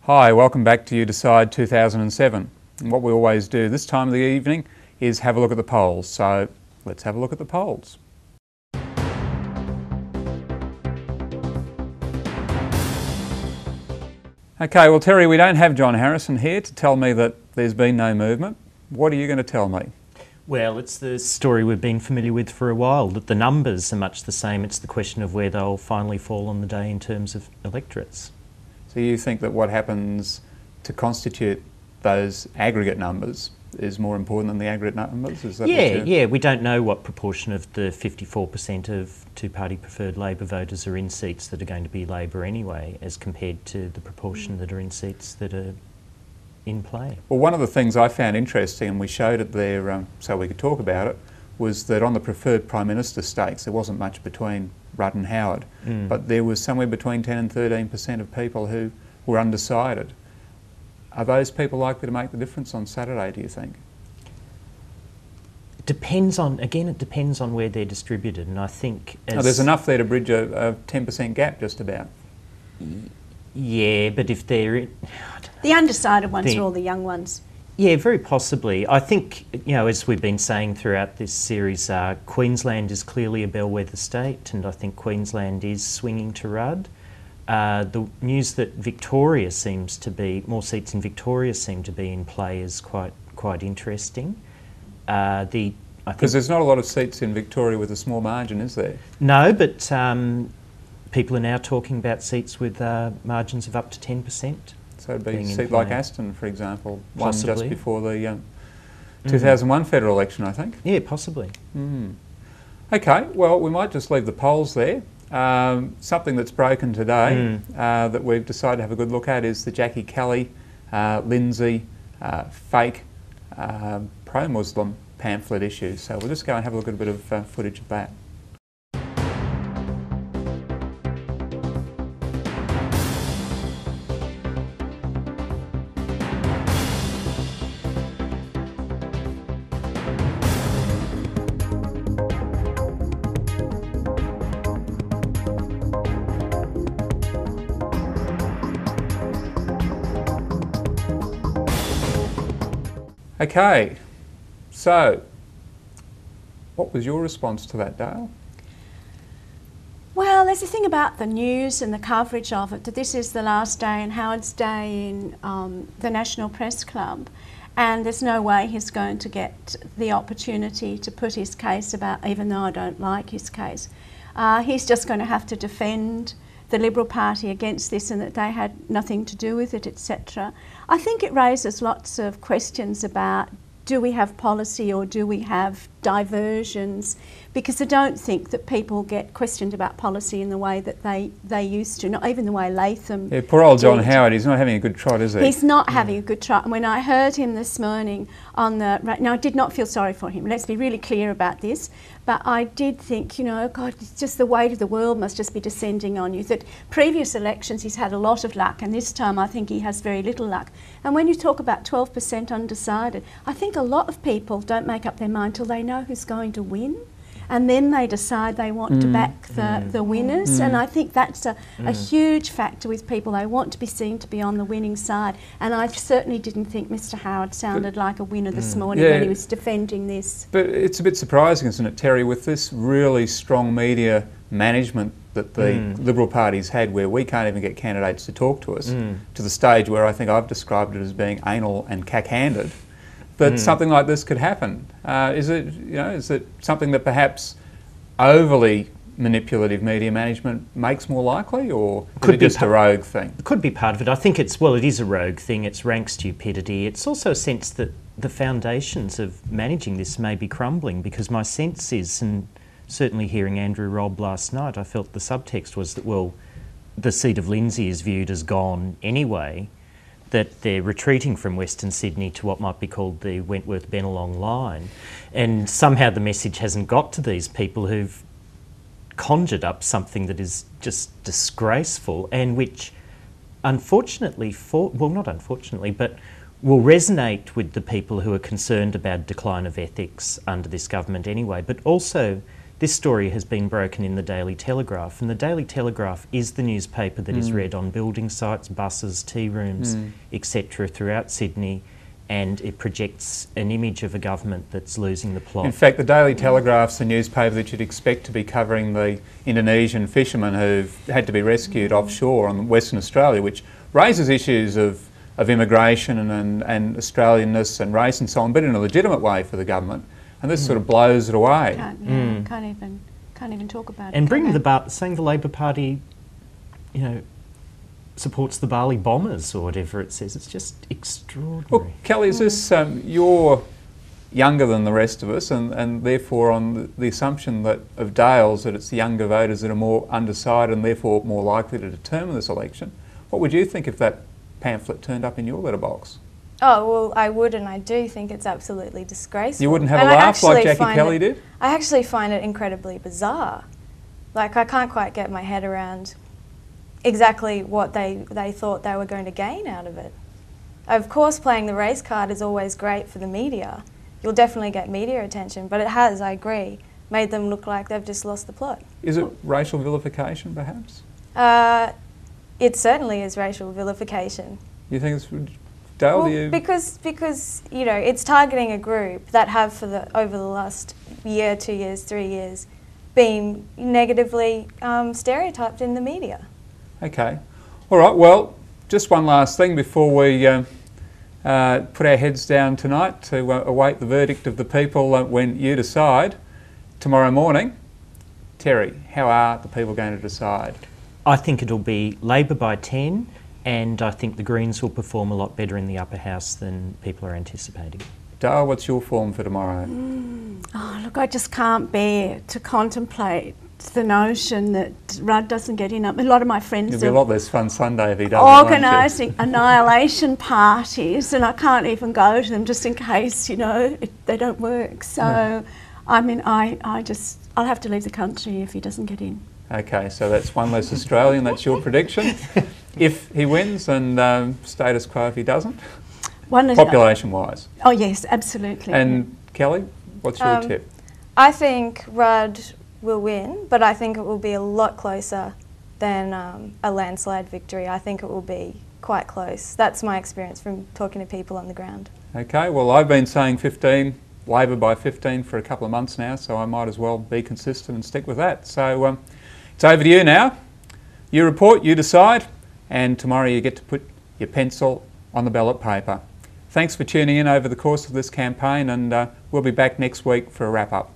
Hi, welcome back to YouDecide2007. And what we always do this time of the evening is have a look at the polls. So let's have a look at the polls. Okay, well Terry, we don't have John Harrison here to tell me that there's been no movement. What are you going to tell me? Well, it's the story we've been familiar with for a while, that the numbers are much the same. It's the question of where they'll finally fall on the day in terms of electorates. So you think that what happens to constitute those aggregate numbers is more important than the aggregate numbers? Is that Yeah, we don't know what proportion of the 54% of two-party preferred Labor voters are in seats that are going to be Labor anyway, as compared to the proportion that are in seats that are in play. Well, one of the things I found interesting, and we showed it there so we could talk about it, was that on the preferred Prime Minister stakes there wasn't much between Rudd and Howard, but there was somewhere between 10 and 13% of people who were undecided. Are those people likely to make the difference on Saturday, do you think? It depends on where they're distributed, and I think... there's enough there to bridge a 10% gap just about. Yeah, but if they're... The undecided ones are all the young ones. Yeah, very possibly. I think, as we've been saying throughout this series, Queensland is clearly a bellwether state, and I think Queensland is swinging to Rudd. The news that Victoria seems to be, more seats in Victoria seem to be in play is quite interesting. Because there's not a lot of seats in Victoria with a small margin, is there? No, but people are now talking about seats with margins of up to 10%. So it'd be a seat like Aston, for example, one just before the 2001 federal election, I think. Yeah, possibly. Okay, well, we might just leave the polls there. Something that's broken today that we've decided to have a good look at is the Jackie Kelly, Lindsay, fake pro-Muslim pamphlet issue. So we'll just go and have a look at a bit of footage of that. Okay, so what was your response to that, Dale? Well, there's a thing about the news and the coverage of it, that this is the last day and Howard's day in the National Press Club, and there's no way he's going to get the opportunity to put his case about, even though I don't like his case. He's just going to have to defend the Liberal Party against this and that they had nothing to do with it, etc. I think it raises lots of questions about, do we have policy or do we have diversions? Because I don't think that people get questioned about policy in the way that they used to, not even the way Latham Yeah, poor old John did. Howard, he's not having a good trot, is he? He's not having a good trot. And when I heard him this morning on the... Now, I did not feel sorry for him. Let's be really clear about this. But I did think, God, it's just the weight of the world must just be descending on you. That previous elections he's had a lot of luck, and this time I think he has very little luck. And when you talk about 12% undecided, I think a lot of people don't make up their mind till they know who's going to win. And then they decide they want to back the winners. And I think that's a huge factor with people. They want to be seen to be on the winning side. And I certainly didn't think Mr Howard sounded like a winner this morning when he was defending this. But it's a bit surprising, isn't it, Terry, with this really strong media management that the Liberal Party's had, where we can't even get candidates to talk to us, to the stage where I think I've described it as being anal and cack-handed, that something like this could happen. Is it something that perhaps overly manipulative media management makes more likely, or is it just a rogue thing? It could be part of it. I think it is a rogue thing. It's rank stupidity. It's also a sense that the foundations of managing this may be crumbling, because my sense is, and certainly hearing Andrew Robb last night, I felt the subtext was that, well, the seat of Lindsay is viewed as gone anyway, that they're retreating from Western Sydney to what might be called the Wentworth-Bennelong line. And somehow the message hasn't got to these people who've conjured up something that is just disgraceful, and which unfortunately, not unfortunately, but will resonate with the people who are concerned about decline of ethics under this government anyway, but also this story has been broken in the Daily Telegraph, and the Daily Telegraph is the newspaper that is read on building sites, buses, tea rooms, etc. throughout Sydney, and it projects an image of a government that's losing the plot. In fact, the Daily Telegraph's the newspaper that you'd expect to be covering the Indonesian fishermen who've had to be rescued offshore on Western Australia, which raises issues of immigration and Australianness and race and so on, but in a legitimate way for the government. And this sort of blows it away. Can't even talk about it. And bringing saying the Labor Party, you know, supports the Bali bombers or whatever it says, it's just extraordinary. Well, Kelly, is this, you're younger than the rest of us, and therefore on the assumption that of Dale's that it's the younger voters that are more undecided and therefore more likely to determine this election. What would you think if that pamphlet turned up in your letterbox? Oh, well, I would, and I do think it's absolutely disgraceful. You wouldn't have a laugh like Jackie Kelly did? I actually find it incredibly bizarre. Like, I can't quite get my head around exactly what they thought they were going to gain out of it. Of course, playing the race card is always great for the media. You'll definitely get media attention, but it has, I agree, made them look like they've just lost the plot. Is it racial vilification, perhaps? It certainly is racial vilification. You think it's... Dale, Well, do you... because you know, it's targeting a group that have over the last year, 2 years, 3 years been negatively stereotyped in the media. Okay. All right, well, just one last thing before we put our heads down tonight to await the verdict of the people when you decide tomorrow morning. Terry, how are the people going to decide? I think it'll be Labor by 10, and I think the Greens will perform a lot better in the upper house than people are anticipating. Dale, what's your form for tomorrow? Oh, look, I just can't bear to contemplate the notion that Rudd doesn't get in. A lot of my friends It'll be a lot less fun Sunday if he doesn't. organising annihilation parties, and I can't even go to them just in case, you know, they don't work. So, I mean, I'll have to leave the country if he doesn't get in. Okay, so that's one less Australian. That's your prediction. If he wins, and status quo if he doesn't? Population-wise. Oh, yes, absolutely. And Kelly, what's your tip? I think Rudd will win, but I think it will be a lot closer than a landslide victory. I think it will be quite close. That's my experience from talking to people on the ground. Okay, well, I've been saying 15, Labor by 15 for a couple of months now, so I might as well be consistent and stick with that. So it's over to you now. You report, you decide, and tomorrow you get to put your pencil on the ballot paper. Thanks for tuning in over the course of this campaign, and we'll be back next week for a wrap-up.